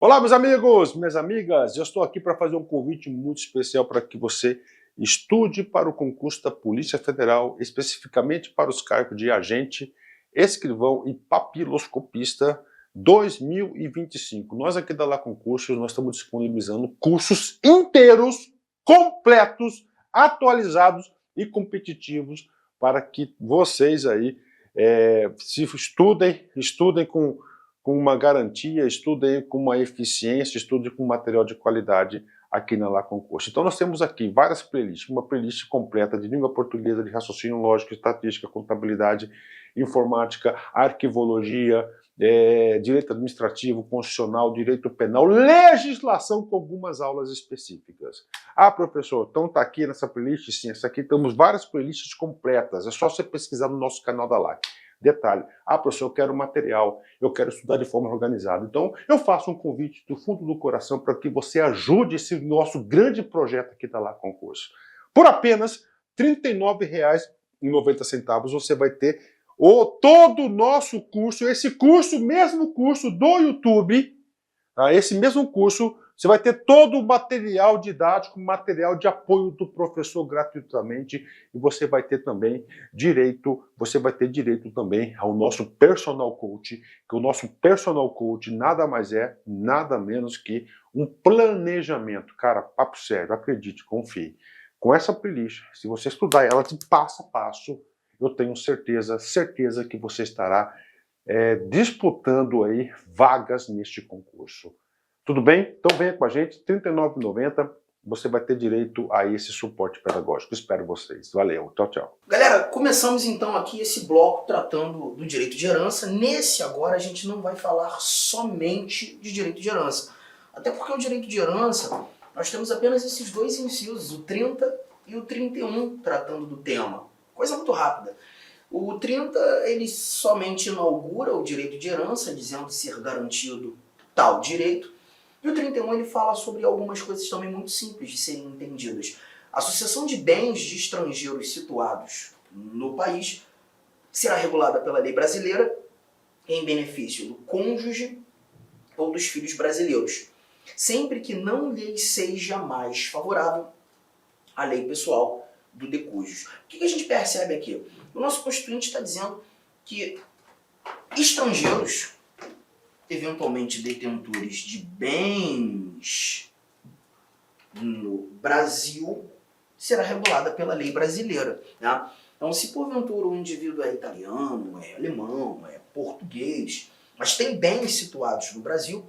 Olá, meus amigos, minhas amigas, eu estou aqui para fazer um convite muito especial para que você estude para o concurso da Polícia Federal, especificamente para os cargos de agente, escrivão e papiloscopista 2025. Nós aqui da Lá Concursos, nós estamos disponibilizando cursos inteiros, completos, atualizados e competitivos para que vocês aí se estudem com uma garantia, estudem com uma eficiência, estudem com material de qualidade aqui na Lá Concurso. Então nós temos aqui várias playlists, uma playlist completa de língua portuguesa, de raciocínio lógico, estatística, contabilidade, informática, arquivologia, direito administrativo, constitucional, direito penal, legislação com algumas aulas específicas. Ah, professor, então está aqui nessa playlist? Sim, essa aqui temos várias playlists completas, é só você pesquisar no nosso canal da LAC. Detalhe, professor, eu quero material, eu quero estudar de forma organizada. Então, eu faço um convite do fundo do coração para que você ajude esse nosso grande projeto aqui da Lá Concurso. Por apenas R$ 39,90 você vai ter todo o nosso curso, esse mesmo curso do YouTube, tá? Esse mesmo curso, você vai ter todo o material didático, material de apoio do professor gratuitamente, e você vai ter direito também ao nosso personal coach, que o nosso personal coach nada mais é, nada menos que um planejamento. Cara, papo sério, acredite, confie. Com essa playlist, se você estudar ela de passo a passo, eu tenho certeza que você estará disputando aí vagas neste concurso. Tudo bem? Então venha com a gente, R$ 39,90, você vai ter direito a esse suporte pedagógico. Espero vocês. Valeu, tchau, tchau. Galera, começamos então aqui esse bloco tratando do direito de herança. Nesse agora a gente não vai falar somente de direito de herança. Até porque o direito de herança, nós temos apenas esses dois incisos, o 30 e o 31, tratando do tema. Coisa muito rápida. O 30, ele somente inaugura o direito de herança, dizendo ser garantido tal direito. E o 31 ele fala sobre algumas coisas também muito simples de serem entendidas. A sucessão de bens de estrangeiros situados no país será regulada pela lei brasileira em benefício do cônjuge ou dos filhos brasileiros, sempre que não lhes seja mais favorável a lei pessoal do decujus. O que a gente percebe aqui? O nosso Constituinte está dizendo que estrangeiros, eventualmente detentores de bens no Brasil, será regulada pela lei brasileira. Né? Então, se porventura o indivíduo é italiano, é alemão, é português, mas tem bens situados no Brasil,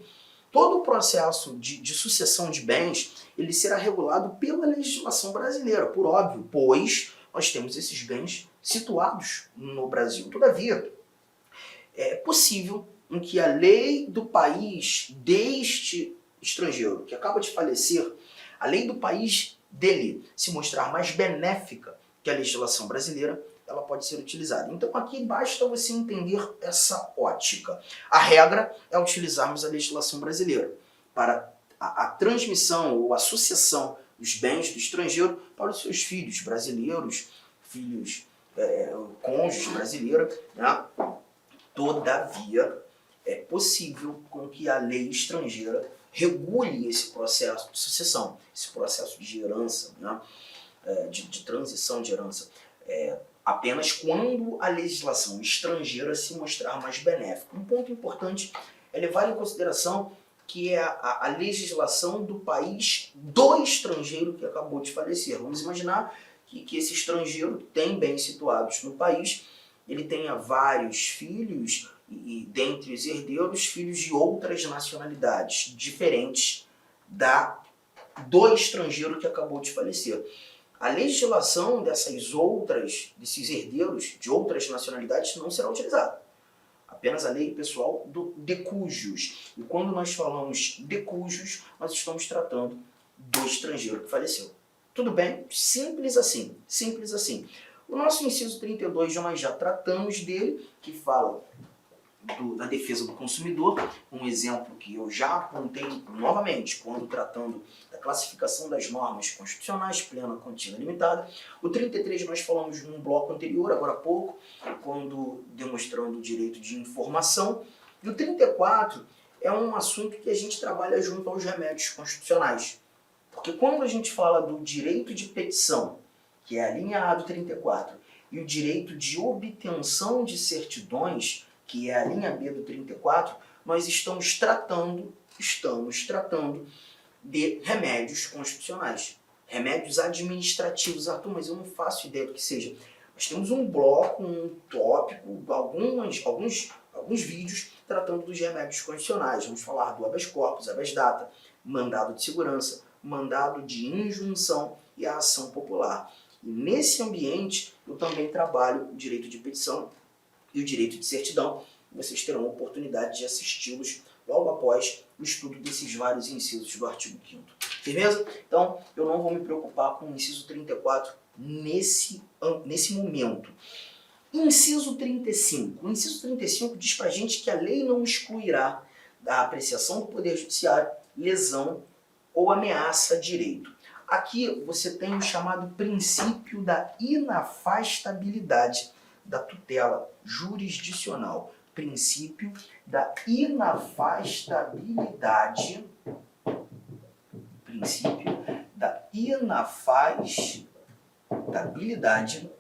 todo o processo de sucessão de bens ele será regulado pela legislação brasileira, por óbvio, pois nós temos esses bens situados no Brasil. Todavia, é possível em que a lei do país deste estrangeiro que acaba de falecer, a lei do país dele se mostrar mais benéfica que a legislação brasileira, ela pode ser utilizada. Então aqui basta você entender essa ótica. A regra é utilizarmos a legislação brasileira para a transmissão ou a sucessão dos bens do estrangeiro para os seus filhos brasileiros, cônjuges brasileiros, né? Todavia, é possível com que a lei estrangeira regule esse processo de sucessão, esse processo de herança, né? de transição de herança, apenas quando a legislação estrangeira se mostrar mais benéfica. Um ponto importante é levar em consideração que é a legislação do país do estrangeiro que acabou de falecer. Vamos imaginar que esse estrangeiro que tem bens situados no país, ele tenha vários filhos e dentre os herdeiros, filhos de outras nacionalidades, diferentes do estrangeiro que acabou de falecer. A legislação desses herdeiros de outras nacionalidades não será utilizada. Apenas a lei pessoal do decujus. E quando nós falamos decujus, nós estamos tratando do estrangeiro que faleceu. Tudo bem? Simples assim. Simples assim. O nosso inciso 32, nós já tratamos dele, que fala da defesa do consumidor, um exemplo que eu já apontei novamente quando tratando da classificação das normas constitucionais, plena, contínua e limitada. O 33 nós falamos num bloco anterior, agora há pouco, quando demonstrando o direito de informação. E o 34 é um assunto que a gente trabalha junto aos remédios constitucionais. Porque quando a gente fala do direito de petição, que é a linha A do 34, e o direito de obtenção de certidões, que é a linha B do 34, nós estamos tratando de remédios constitucionais. Remédios administrativos. Arthur, mas eu não faço ideia do que seja. Nós temos um bloco, um tópico, alguns vídeos tratando dos remédios constitucionais. Vamos falar do habeas corpus, habeas data, mandado de segurança, mandado de injunção e a ação popular. E nesse ambiente, eu também trabalho o direito de petição e o direito de certidão. Vocês terão a oportunidade de assisti-los logo após o estudo desses vários incisos do artigo 5º. Firmeza? Então, eu não vou me preocupar com o inciso 34 nesse momento. Inciso 35. O inciso 35 diz pra gente que a lei não excluirá da apreciação do Poder Judiciário lesão ou ameaça a direito. Aqui você tem o chamado princípio da inafastabilidade da tutela jurisdicional. Princípio da inafastabilidade. Princípio da inafastabilidade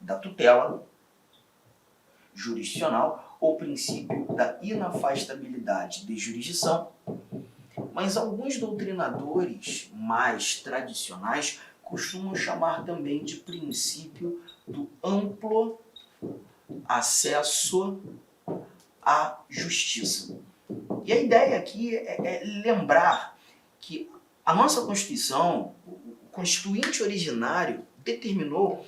da tutela jurisdicional ou princípio da inafastabilidade de jurisdição. Mas alguns doutrinadores mais tradicionais costumam chamar também de princípio do amplo acesso à justiça. E a ideia aqui é lembrar que a nossa Constituição, o Constituinte originário, determinou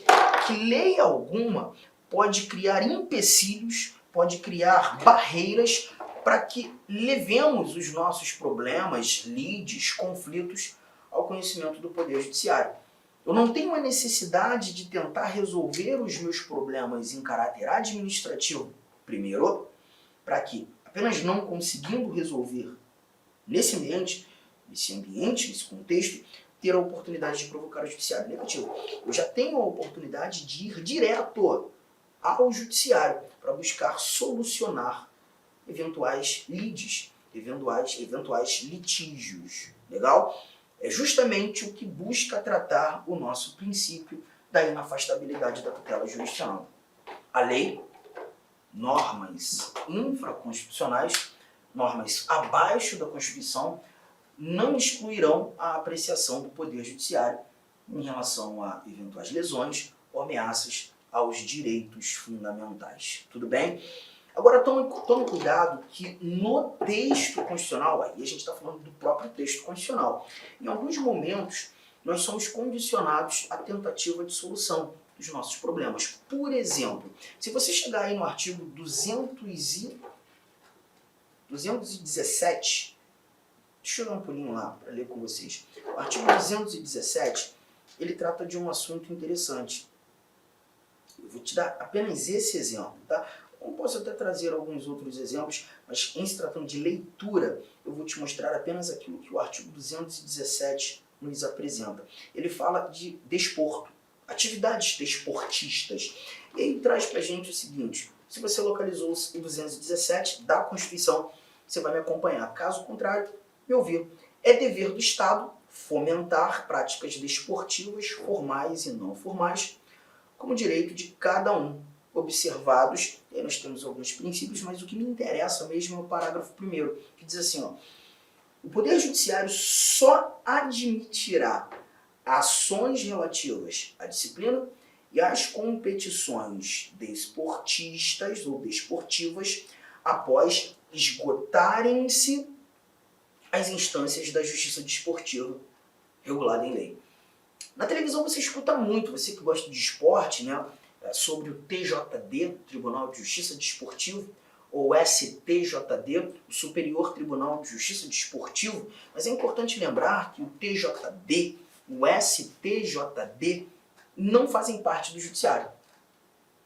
que lei alguma pode criar empecilhos, pode criar barreiras para que levemos os nossos problemas, lides, conflitos ao conhecimento do Poder Judiciário. Eu não tenho a necessidade de tentar resolver os meus problemas em caráter administrativo, primeiro, para que, apenas não conseguindo resolver nesse ambiente, nesse contexto, ter a oportunidade de provocar o judiciário negativo. Eu já tenho a oportunidade de ir direto ao judiciário para buscar solucionar eventuais lides, eventuais litígios. Legal? É justamente o que busca tratar o nosso princípio da inafastabilidade da tutela jurisdicional. A lei, normas infraconstitucionais, normas abaixo da Constituição, não excluirão a apreciação do Poder Judiciário em relação a eventuais lesões ou ameaças aos direitos fundamentais. Tudo bem? Agora, tome cuidado que no texto constitucional, aí a gente está falando do próprio texto constitucional, em alguns momentos nós somos condicionados à tentativa de solução dos nossos problemas. Por exemplo, se você chegar aí no artigo 217, deixa eu dar um pulinho lá para ler com vocês. O artigo 217, ele trata de um assunto interessante. Eu vou te dar apenas esse exemplo, tá? Eu posso até trazer alguns outros exemplos, mas em se tratando de leitura, eu vou te mostrar apenas aquilo que o artigo 217 nos apresenta. Ele fala de desporto, atividades desportistas. E aí traz pra gente o seguinte: se você localizou o 217 da Constituição, você vai me acompanhar. Caso contrário, me ouvir. É dever do Estado fomentar práticas desportivas, formais e não formais, como direito de cada um, observados, e aí nós temos alguns princípios, mas o que me interessa mesmo é o parágrafo 1º, que diz assim, ó: o Poder Judiciário só admitirá ações relativas à disciplina e às competições desportistas ou desportivas após esgotarem-se as instâncias da justiça desportiva regulada em lei. Na televisão você escuta muito, você que gosta de esporte, né, sobre o TJD, Tribunal de Justiça Desportivo, ou STJD, o Superior Tribunal de Justiça Desportivo, mas é importante lembrar que o TJD, o STJD, não fazem parte do Judiciário.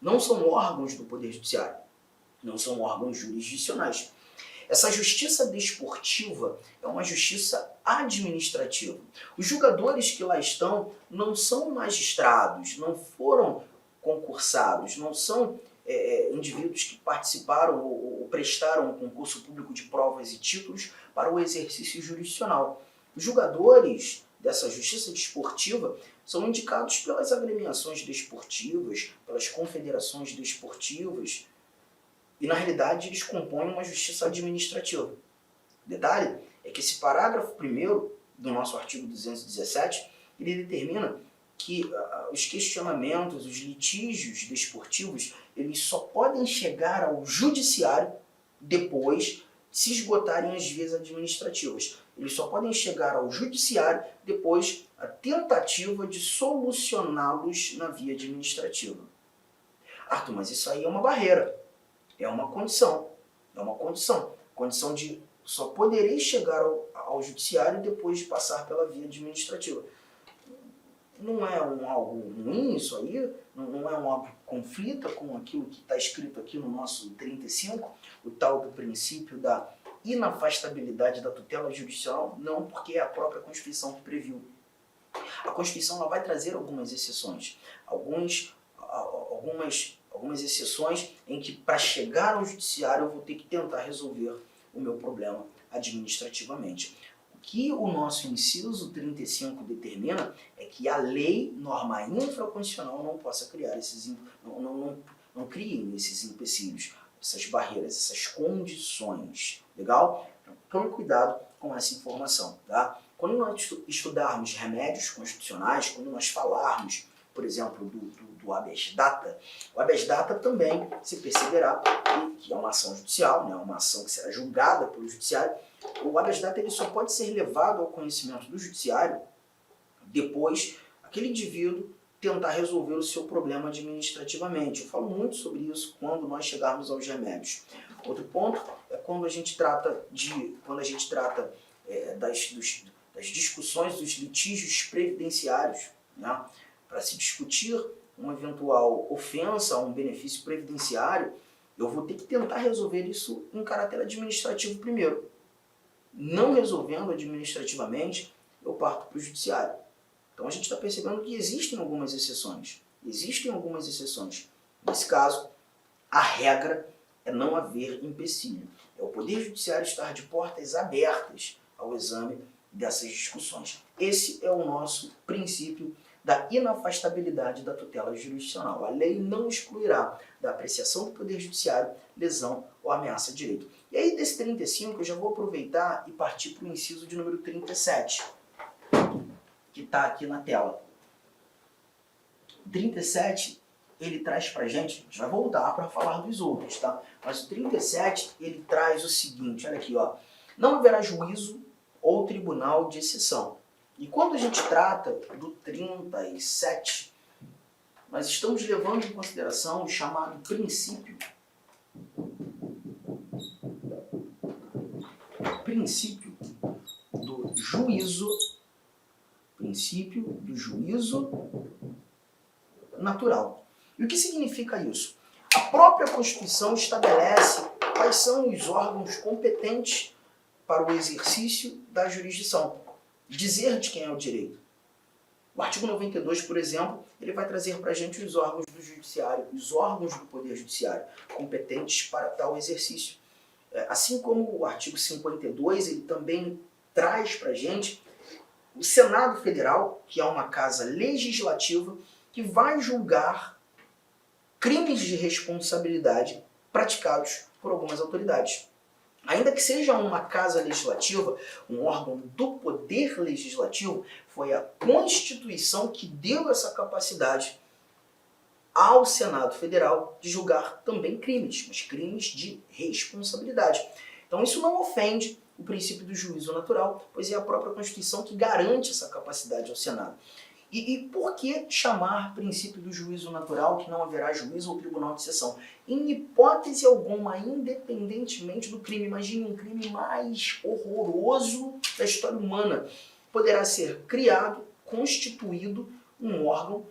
Não são órgãos do Poder Judiciário, não são órgãos jurisdicionais. Essa justiça desportiva é uma justiça administrativa. Os julgadores que lá estão não são magistrados, não foram concursados, não são indivíduos que participaram ou prestaram um concurso público de provas e títulos para o exercício jurisdicional. Os julgadores dessa justiça desportiva são indicados pelas agremiações desportivas, pelas confederações desportivas, e na realidade eles compõem uma justiça administrativa. Detalhe é que esse parágrafo 1º do nosso artigo 217, ele determina que os questionamentos, os litígios desportivos, eles só podem chegar ao judiciário depois de se esgotarem as vias administrativas. Eles só podem chegar ao judiciário depois da tentativa de solucioná-los na via administrativa. Arthur, mas isso aí é uma barreira, é uma condição. É uma condição. Condição de só poderei chegar ao judiciário depois de passar pela via administrativa. Não é algo ruim isso aí? Não é algo que conflita com aquilo que está escrito aqui no nosso 35, o tal do princípio da inafastabilidade da tutela judicial? Não, porque é a própria Constituição que previu. A Constituição ela vai trazer algumas exceções, algumas exceções em que para chegar ao judiciário eu vou ter que tentar resolver o meu problema administrativamente. O que o nosso inciso 35 determina é que a lei, norma infraconstitucional, não possa criar não criem esses empecilhos, essas barreiras, essas condições. Legal? Então, tome cuidado com essa informação. Tá? Quando nós estudarmos remédios constitucionais, quando nós falarmos, por exemplo, do habeas data, o habeas data também se perceberá que é uma ação judicial, né, uma ação que será julgada pelo judiciário. O habeas data ele só pode ser levado ao conhecimento do judiciário depois aquele indivíduo tentar resolver o seu problema administrativamente. Eu falo muito sobre isso quando nós chegarmos aos remédios. Outro ponto é quando a gente trata das discussões dos litígios previdenciários, né, para se discutir uma eventual ofensa a um benefício previdenciário, eu vou ter que tentar resolver isso em caráter administrativo primeiro. Não resolvendo administrativamente, eu parto para o judiciário. Então a gente está percebendo que existem algumas exceções. Nesse caso, a regra é não haver empecilho. É o Poder Judiciário estar de portas abertas ao exame dessas discussões. Esse é o nosso princípio da inafastabilidade da tutela jurisdicional. A lei não excluirá da apreciação do Poder Judiciário lesão ou ameaça a direito. E aí, desse 35, eu já vou aproveitar e partir para o inciso de número 37, que está aqui na tela. O 37, ele traz para a gente vai voltar para falar dos outros, tá? Mas o 37, ele traz o seguinte, olha aqui, ó. Não haverá juízo ou tribunal de exceção. E quando a gente trata do 37, nós estamos levando em consideração o chamado princípio do juízo natural. E o que significa isso? A própria Constituição estabelece quais são os órgãos competentes para o exercício da jurisdição. Dizer de quem é o direito. O artigo 92, por exemplo, ele vai trazer para a gente os órgãos do judiciário, os órgãos do Poder Judiciário, competentes para tal exercício. Assim como o artigo 52, ele também traz para a gente o Senado Federal, que é uma casa legislativa, que vai julgar crimes de responsabilidade praticados por algumas autoridades. Ainda que seja uma casa legislativa, um órgão do poder legislativo, foi a Constituição que deu essa capacidade ao Senado Federal de julgar também crimes, mas crimes de responsabilidade. Então isso não ofende o princípio do juízo natural, pois é a própria Constituição que garante essa capacidade ao Senado. E por que chamar princípio do juízo natural que não haverá juízo ou tribunal de exceção? Em hipótese alguma, independentemente do crime, imagine um crime mais horroroso da história humana, poderá ser criado, constituído um órgão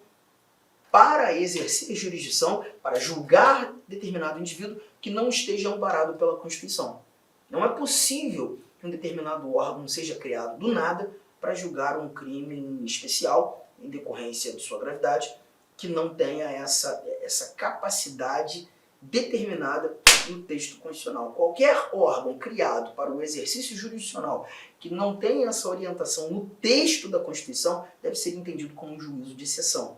para exercer jurisdição, para julgar determinado indivíduo que não esteja amparado pela Constituição. Não é possível que um determinado órgão seja criado do nada para julgar um crime especial, em decorrência de sua gravidade, que não tenha essa capacidade determinada no texto constitucional. Qualquer órgão criado para o exercício jurisdicional que não tenha essa orientação no texto da Constituição deve ser entendido como um juízo de exceção.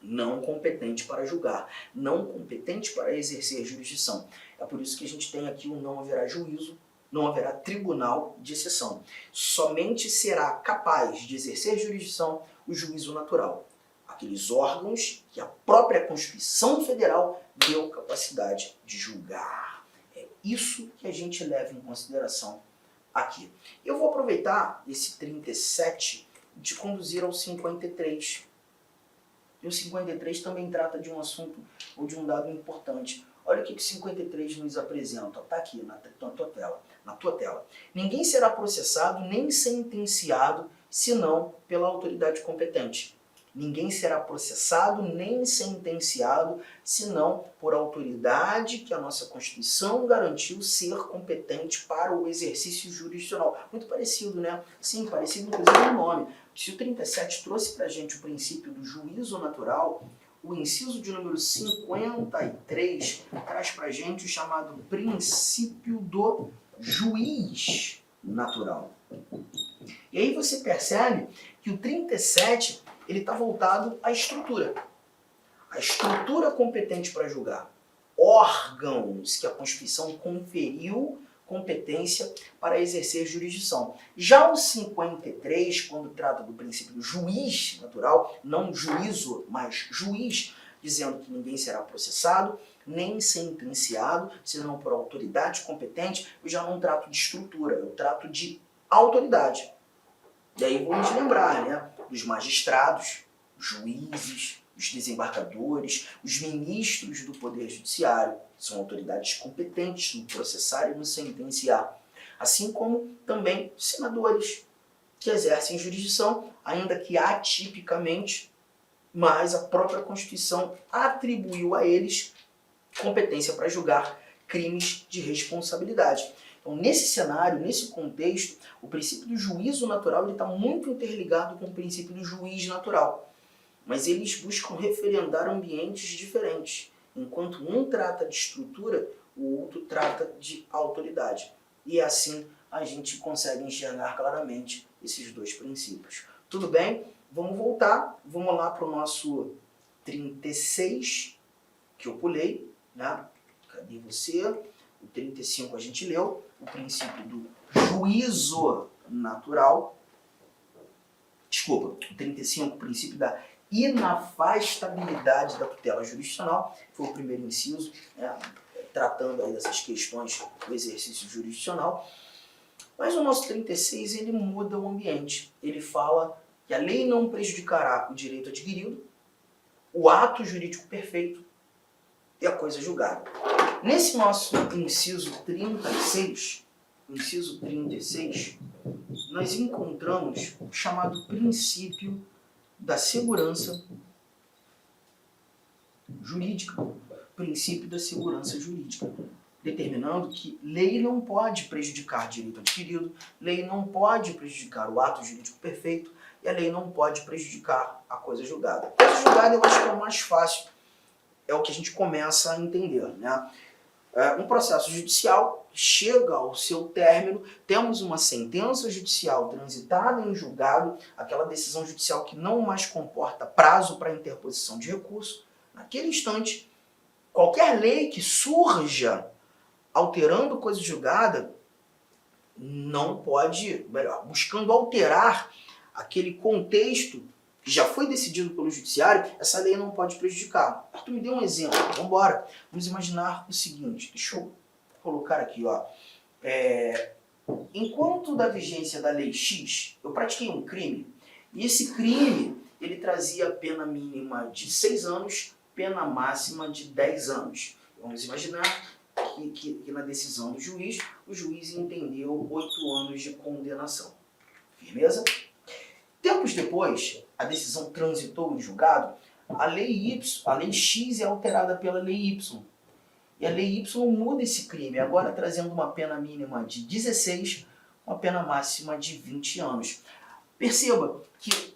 Não competente para julgar, não competente para exercer jurisdição. É por isso que a gente tem aqui o não haverá juízo, não haverá tribunal de exceção. Somente será capaz de exercer jurisdição o juízo natural. Aqueles órgãos que a própria Constituição Federal deu capacidade de julgar. É isso que a gente leva em consideração aqui. Eu vou aproveitar esse 37 de conduzir ao 53. E o 53 também trata de um assunto ou de um dado importante. Olha o que o 53 nos apresenta. Está aqui na tua tela. Ninguém será processado nem sentenciado senão pela autoridade competente. Ninguém será processado nem sentenciado senão por autoridade que a nossa Constituição garantiu ser competente para o exercício jurisdicional. Muito parecido, né? Sim, parecido inclusive no nome. Se o 37 trouxe para a gente o princípio do juízo natural, o inciso de número 53 traz para a gente o chamado princípio do juiz natural. E aí você percebe que o 37 ele está voltado à estrutura. A estrutura competente para julgar. Órgãos que a Constituição conferiu competência para exercer jurisdição. Já o 53, quando trata do princípio do juiz natural, não juízo, mas juiz, dizendo que ninguém será processado, nem sentenciado, senão por autoridade competente, eu já não trato de estrutura, eu trato de autoridade. E aí vamos lembrar, né, dos magistrados, juízes, os desembargadores, os ministros do Poder Judiciário, são autoridades competentes no processar e no sentenciar, assim como também senadores que exercem jurisdição, ainda que atipicamente, mas a própria Constituição atribuiu a eles competência para julgar crimes de responsabilidade. Então, nesse cenário, nesse contexto, o princípio do juízo natural está muito interligado com o princípio do juiz natural. Mas eles buscam referendar ambientes diferentes. Enquanto um trata de estrutura, o outro trata de autoridade. E assim a gente consegue enxergar claramente esses dois princípios. Tudo bem? Vamos voltar. Vamos lá para o nosso 36, que eu pulei, né? Cadê você? O 35 a gente leu. O princípio do juízo natural. Desculpa, o 35, o princípio da inafastabilidade da tutela jurisdicional, foi o primeiro inciso, né, tratando aí dessas questões do exercício jurisdicional. Mas o nosso 36, ele muda o ambiente. Ele fala que a lei não prejudicará o direito adquirido, o ato jurídico perfeito e a coisa julgada. Nesse nosso inciso 36, nós encontramos o chamado princípio da segurança jurídica, princípio da segurança jurídica, determinando que lei não pode prejudicar direito adquirido, lei não pode prejudicar o ato jurídico perfeito e a lei não pode prejudicar a coisa julgada. A coisa julgada eu acho que é o mais fácil, é o que a gente começa a entender, né? Um processo judicial chega ao seu término, temos uma sentença judicial transitada em julgado, aquela decisão judicial que não mais comporta prazo para interposição de recurso. Naquele instante, qualquer lei que surja alterando coisa julgada não pode, buscando alterar aquele contexto que já foi decidido pelo judiciário, essa lei não pode prejudicar. Arthur, me dê um exemplo. Vamos embora. Vamos imaginar o seguinte. Deixa eu colocar aqui, ó. Enquanto da vigência da lei X, eu pratiquei um crime. E esse crime, ele trazia pena mínima de 6 anos, pena máxima de 10 anos. Vamos imaginar que na decisão do juiz, o juiz entendeu 8 anos de condenação. Firmeza? Tempos depois, a decisão transitou em julgado, a lei X é alterada pela lei Y. E a lei Y muda esse crime, agora trazendo uma pena mínima de 16, uma pena máxima de 20 anos. Perceba que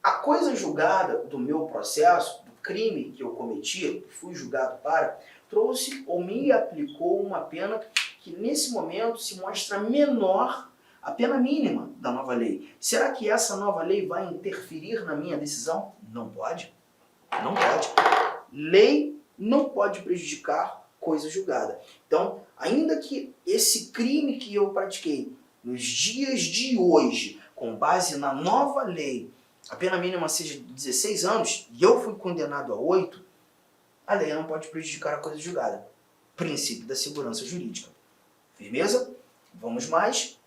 a coisa julgada do meu processo, do crime que eu cometi, que fui julgado para, trouxe ou me aplicou uma pena que nesse momento se mostra menor a pena mínima da nova lei. Será que essa nova lei vai interferir na minha decisão? Não pode. Não pode. Lei não pode prejudicar coisa julgada. Então, ainda que esse crime que eu pratiquei nos dias de hoje, com base na nova lei, a pena mínima seja de 16 anos e eu fui condenado a 8, a lei não pode prejudicar a coisa julgada. Princípio da segurança jurídica. Firmeza? Vamos mais.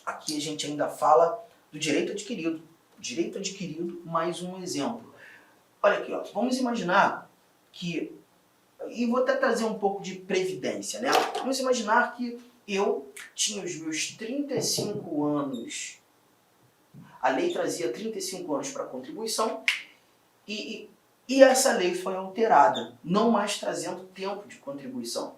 Aqui a gente ainda fala do direito adquirido. Direito adquirido, mais um exemplo. Olha aqui, ó. Vamos imaginar que... E vou até trazer um pouco de previdência, né? Vamos imaginar que eu tinha os meus 35 anos. A lei trazia 35 anos para contribuição e essa lei foi alterada, não mais trazendo tempo de contribuição.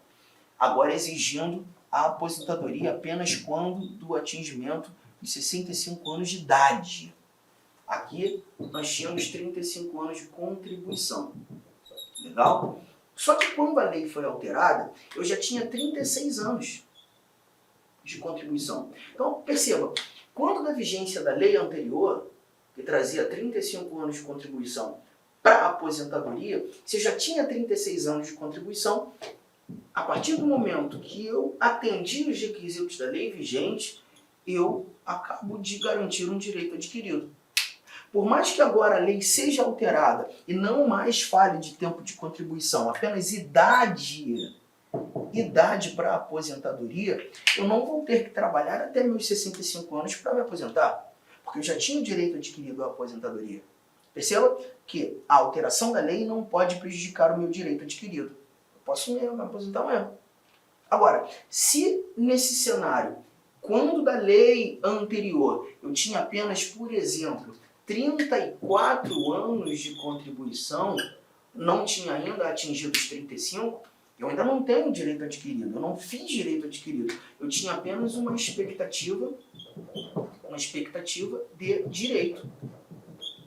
Agora exigindo a aposentadoria apenas quando do atingimento de 65 anos de idade. Aqui nós tínhamos 35 anos de contribuição. Legal? Só que quando a lei foi alterada, eu já tinha 36 anos de contribuição. Então, perceba, quando da vigência da lei anterior, que trazia 35 anos de contribuição para a aposentadoria, você já tinha 36 anos de contribuição. A partir do momento que eu atendi os requisitos da lei vigente, eu acabo de garantir um direito adquirido. Por mais que agora a lei seja alterada e não mais fale de tempo de contribuição, apenas idade para a aposentadoria, eu não vou ter que trabalhar até meus 65 anos para me aposentar, porque eu já tinha o direito adquirido à aposentadoria. Perceba que a alteração da lei não pode prejudicar o meu direito adquirido. Eu posso me aposentar amanhã. Agora, se nesse cenário, quando da lei anterior, eu tinha apenas, por exemplo, 34 anos de contribuição, não tinha ainda atingido os 35, eu ainda não tenho direito adquirido, eu não fiz direito adquirido. Eu tinha apenas uma expectativa de direito.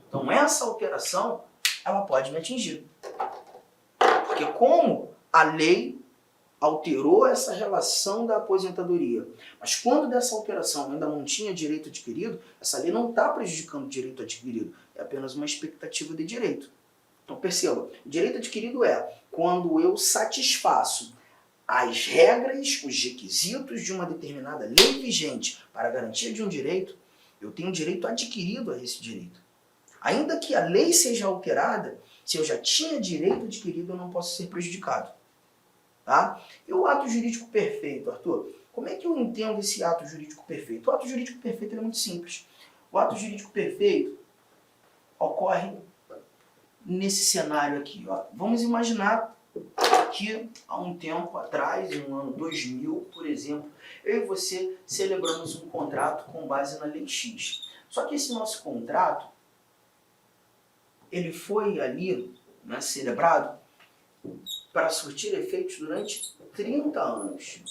Então essa alteração, ela pode me atingir. Porque como a lei alterou essa relação da aposentadoria, mas quando dessa alteração eu ainda não tinha direito adquirido, essa lei não está prejudicando o direito adquirido, é apenas uma expectativa de direito. Então perceba, o direito adquirido é quando eu satisfaço as regras, os requisitos de uma determinada lei vigente para a garantia de um direito, eu tenho direito adquirido a esse direito. Ainda que a lei seja alterada, se eu já tinha direito adquirido, eu não posso ser prejudicado. Tá? E o ato jurídico perfeito, Arthur? Como é que eu entendo esse ato jurídico perfeito? O ato jurídico perfeito é muito simples. O ato jurídico perfeito ocorre nesse cenário aqui. Ó. Vamos imaginar que há um tempo atrás, no ano 2000, por exemplo, eu e você celebramos um contrato com base na Lei X. Só que esse nosso contrato, ele foi ali, né, celebrado para surtir efeitos durante 30 anos.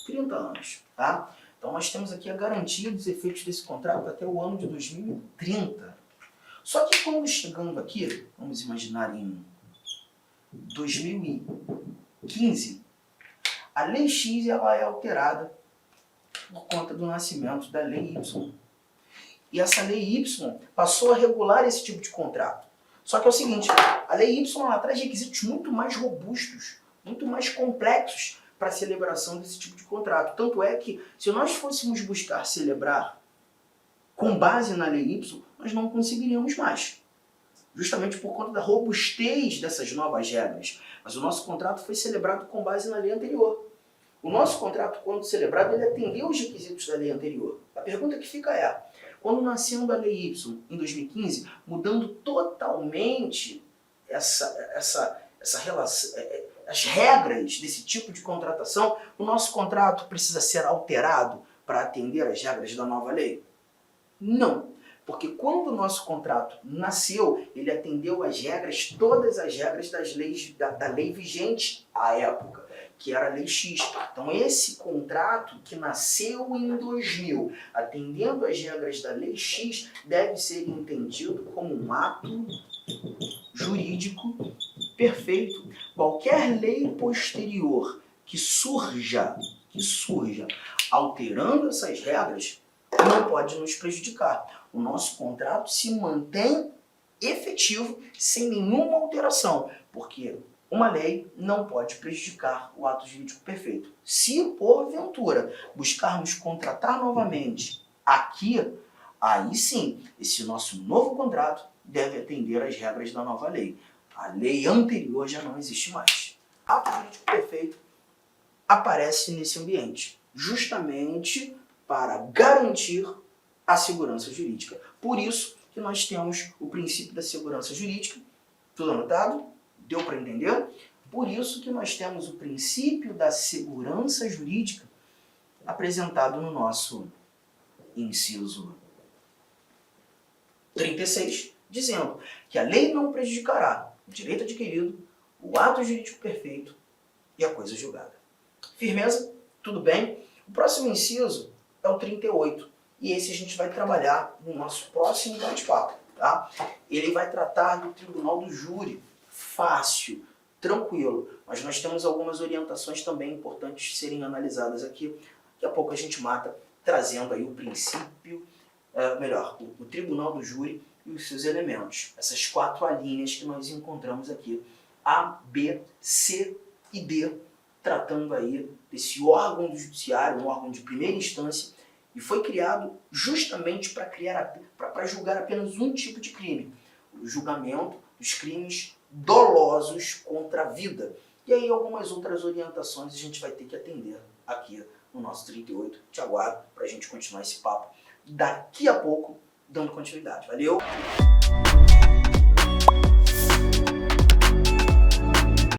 30 anos, tá? Então nós temos aqui a garantia dos efeitos desse contrato até o ano de 2030. Só que quando chegando aqui, vamos imaginar em 2015, a Lei X ela é alterada por conta do nascimento da Lei Y. E essa Lei Y passou a regular esse tipo de contrato. Só que é o seguinte, a Lei Y ela traz requisitos muito mais robustos, muito mais complexos para a celebração desse tipo de contrato. Tanto é que, se nós fôssemos buscar celebrar com base na Lei Y, nós não conseguiríamos mais. Justamente por conta da robustez dessas novas regras. Mas o nosso contrato foi celebrado com base na lei anterior. O nosso contrato, quando celebrado, ele atendeu os requisitos da lei anterior. A pergunta que fica é, quando nascendo a Lei Y, em 2015, mudando totalmente essa relação, as regras desse tipo de contratação, o nosso contrato precisa ser alterado para atender as regras da nova lei? Não. Porque quando o nosso contrato nasceu, ele atendeu as regras, todas as regras das leis, da lei vigente à época, que era a Lei X. Então esse contrato que nasceu em 2000, atendendo às regras da Lei X, deve ser entendido como um ato jurídico perfeito. Qualquer lei posterior que surja alterando essas regras não pode nos prejudicar. O nosso contrato se mantém efetivo sem nenhuma alteração, porque uma lei não pode prejudicar o ato jurídico perfeito. Se, porventura, buscarmos contratar novamente aqui, aí sim, esse nosso novo contrato deve atender às regras da nova lei. A lei anterior já não existe mais. Ato jurídico perfeito aparece nesse ambiente, justamente para garantir a segurança jurídica. Por isso que nós temos o princípio da segurança jurídica. Tudo anotado? Deu para entender? Por isso que nós temos o princípio da segurança jurídica apresentado no nosso inciso 36, dizendo que a lei não prejudicará o direito adquirido, o ato jurídico perfeito e a coisa julgada. Firmeza? Tudo bem? O próximo inciso é o 38. E esse a gente vai trabalhar no nosso próximo bate-papo, tá? Ele vai tratar do tribunal do júri. Fácil, tranquilo. Mas nós temos algumas orientações também importantes de serem analisadas aqui. Daqui a pouco a gente mata, trazendo aí o princípio, o tribunal do júri e os seus elementos. Essas 4 alíneas que nós encontramos aqui. A, B, C e D, tratando aí desse órgão do judiciário, um órgão de primeira instância, e foi criado justamente para julgar apenas um tipo de crime, o julgamento dos crimes dolosos contra a vida. E aí algumas outras orientações a gente vai ter que atender aqui no nosso 38. Te aguardo para a gente continuar esse papo daqui a pouco, dando continuidade. Valeu!